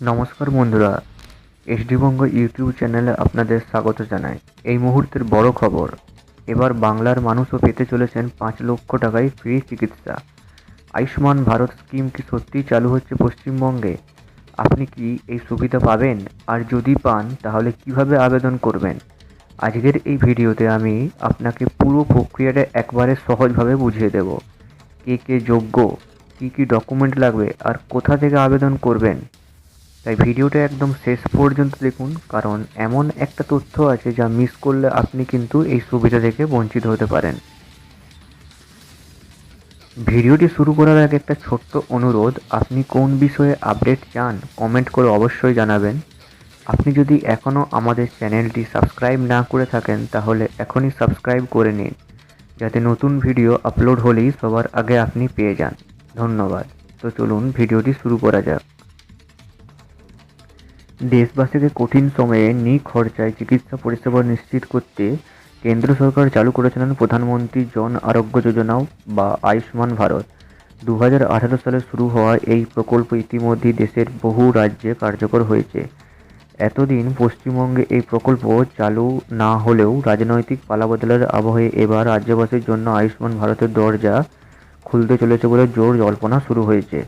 নমস্কার বন্ধুরা, এসডি বঙ্গ ইউটিউব চ্যানেলে আপনাদের স্বাগত জানাই। এই মুহূর্তের বড় খবর, এবার বাংলার মানুষও পেতে চলেছেন 5 লক্ষ টাকায় ফ্রি চিকিৎসা। আয়ুষ্মান ভারত স্কিম কি সত্যিই চালু হচ্ছে পশ্চিমবঙ্গে? আপনি কি এই সুবিধা পাবেন? আর যদি পান তাহলে কিভাবে আবেদন করবেন? আজকের এই ভিডিওতে আমি আপনাকে পুরো প্রক্রিয়াটা একবারে সহজভাবে বুঝিয়ে দেব। কে কে যোগ্য, কী কী ডকুমেন্ট লাগবে আর কোথা থেকে আবেদন করবেন। তাই ভিডিওটা একদম শেষ পর্যন্ত দেখুন, কারণ এমন একটা তথ্য আছে যা মিস করলে আপনি কিন্তু এই সুবিধা থেকে বঞ্চিত হতে পারেন। ভিডিওটি শুরু করার আগে একটা ছোট্ট অনুরোধ, আপনি কোন বিষয়ে আপডেট চান কমেন্ট করে অবশ্যই জানাবেন। আপনি যদি এখনও আমাদের চ্যানেলটি সাবস্ক্রাইব না করে থাকেন তাহলে এখনই সাবস্ক্রাইব করে নিন, যাতে নতুন ভিডিও আপলোড হলেই সবার আগে আপনি পেয়ে যান। ধন্যবাদ। তো চলুন ভিডিওটি শুরু করা যাক। দেশবাসীকে কঠিন সময়ে নিখরচায় চিকিৎসা পরিষেবা নিশ্চিত করতে কেন্দ্র সরকার চালু করেছিলেন প্রধানমন্ত্রী জন আরোগ্য যোজনা বা আয়ুষ্মান ভারত। 2018 সালে শুরু হওয়া এই প্রকল্প ইতিমধ্যেই দেশের বহু রাজ্যে কার্যকর হয়েছে। এতদিন পশ্চিমবঙ্গে এই প্রকল্প চালু না হলেও রাজনৈতিক পালাবদলের আবহে এবার রাজ্যবাসীর জন্য আয়ুষ্মান ভারতের দরজা খুলতে চলেছে বলে জোর জল্পনা শুরু হয়েছে।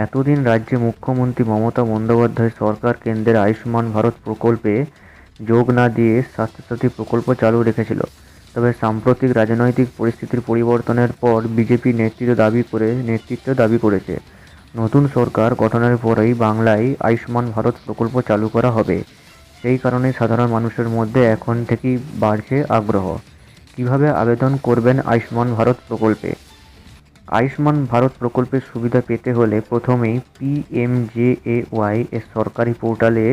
এতদিন রাজ্যে মুখ্যমন্ত্রী মমতা বন্দ্যোপাধ্যায় সরকার কেন্দ্রের আয়ুষ্মান ভারত প্রকল্পে যোগ না দিয়ে স্বাস্থ্যসাথী প্রকল্প চালু রেখেছিল। তবে সাম্প্রতিক রাজনৈতিক পরিস্থিতির পরিবর্তনের পর বিজেপি নেতৃত্ব দাবি করেছে নতুন সরকার গঠনের পরেই বাংলায় আয়ুষ্মান ভারত প্রকল্প চালু করা হবে। সেই কারণে সাধারণ মানুষের মধ্যে এখন থেকেই বাড়ছে আগ্রহ। কিভাবে আবেদন করবেন আয়ুষ্মান ভারত প্রকল্পে? আয়ুষ্মান ভারত প্রকল্পের সুবিধা পেতে হলে প্রথমেই পিএমজেএওয়াই এর সরকারি পোর্টালে,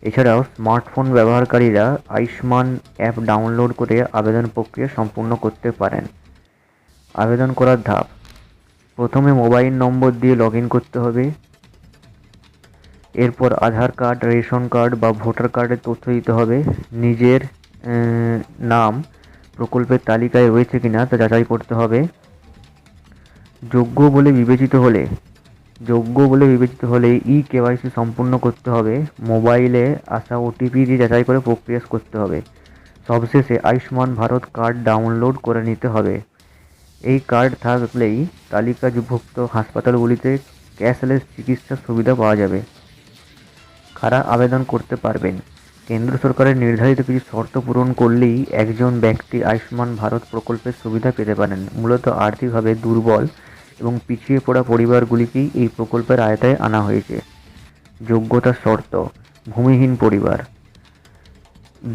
এছাড়াও স্মার্টফোন ব্যবহারকারীরা আয়ুষ্মান অ্যাপ ডাউনলোড করে আবেদন প্রক্রিয়া সম্পূর্ণ করতে পারেন। আবেদন করার ধাপ: প্রথমে মোবাইল নম্বর দিয়ে লগ ইন করতে হবে। এরপর আধার কার্ড, রেশন কার্ড বা ভোটার কার্ডের তথ্য দিতে হবে। নিজের নাম প্রকল্পের তালিকায় রয়েছে কিনা তা যাচাই করতে হবে। যোগ্য বলে বিবেচিত হলে কেওয়াইসি সম্পূর্ণ করতে হবে। মোবাইলে আসা ওটিপি দিয়ে যাচাই করে প্রক্রিয়া করতে হবে। সবশেষে আয়ুষ্মান ভারত কার্ড ডাউনলোড করে নিতে হবে। এই কার্ড থাকলেই তালিকাভুক্ত হাসপাতালগুলিতে ক্যাশলেস চিকিৎসার সুবিধা পাওয়া যাবে। কারা আবেদন করতে পারবেন? কেন্দ্র সরকারের নির্ধারিত কিছু শর্ত পূরণ করলেই একজন ব্যক্তি আয়ুষ্মান ভারত প্রকল্পের সুবিধা পেতে পারেন। মূলত আর্থিকভাবে দুর্বল এবং পিছিয়ে পড়া পরিবারগুলিকেই এই প্রকল্পের আওতায় আনা হয়েছে। যোগ্যতার শর্ত: ভূমিহীন পরিবার,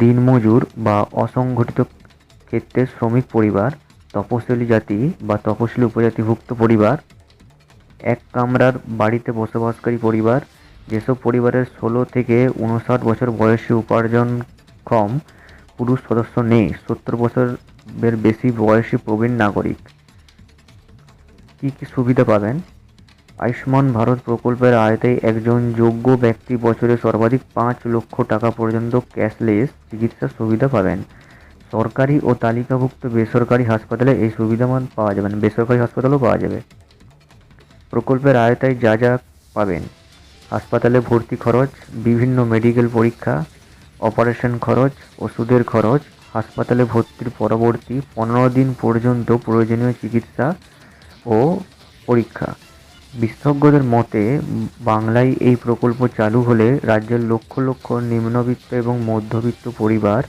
দিনমজুর বা অসংগঠিত ক্ষেত্রে শ্রমিক পরিবার, তপশিলি জাতি বা তপশিলি উপজাতিভুক্ত পরিবার, এক কামরার বাড়িতে বসবাসকারী পরিবার, যেসব পরিবারের 16 থেকে 59 বছর বয়সী উপার্জনক্ষম পুরুষ সদস্য নেই, 70 বছরের বেশি বয়সী প্রবীণ নাগরিক। কী কী সুবিধা পাবেন? আয়ুষ্মান ভারত প্রকল্পের আওতায় একজন যোগ্য ব্যক্তি বছরে সর্বাধিক 5 লক্ষ টাকা পর্যন্ত ক্যাশলেস চিকিৎসার সুবিধা পাবেন। সরকারি ও তালিকাভুক্ত বেসরকারি হাসপাতালে এই সুবিধা পাওয়া যাবে না, বেসরকারি হাসপাতালেও পাওয়া যাবে। প্রকল্পের আওতায় যা যা পাবেন: হাসপাতালে ভর্তি খরচ, বিভিন্ন মেডিকেল পরীক্ষা, অপারেশন খরচ, ওষুধের খরচ, হাসপাতালে ভর্তির পরবর্তী 15 দিন পর্যন্ত প্রয়োজনীয় চিকিৎসা ও পরীক্ষা। বিশেষজ্ঞদের মতে বাংলায় এই প্রকল্প চালু হলে রাজ্যের লক্ষ লক্ষ নিম্নবিত্ত এবং মধ্যবিত্ত পরিবার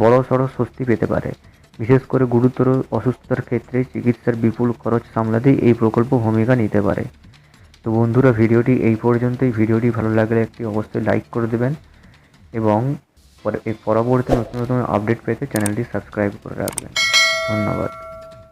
বড়সড় স্বস্তি পেতে পারে। বিশেষ করে গুরুতর অসুস্থতার ক্ষেত্রে চিকিৎসার বিপুল খরচ সামলাতে এই প্রকল্প ভূমিকা নিতে পারে। তো বন্ধুরা, ভিডিওটি এই পর্যন্তই। ভিডিওটি ভালো লাগলে একটি অবশ্যই লাইক করে দেবেন এবং পরবর্তী নতুন নতুন আপডেট পেতে চ্যানেলটি সাবস্ক্রাইব করে রাখবেন। ধন্যবাদ।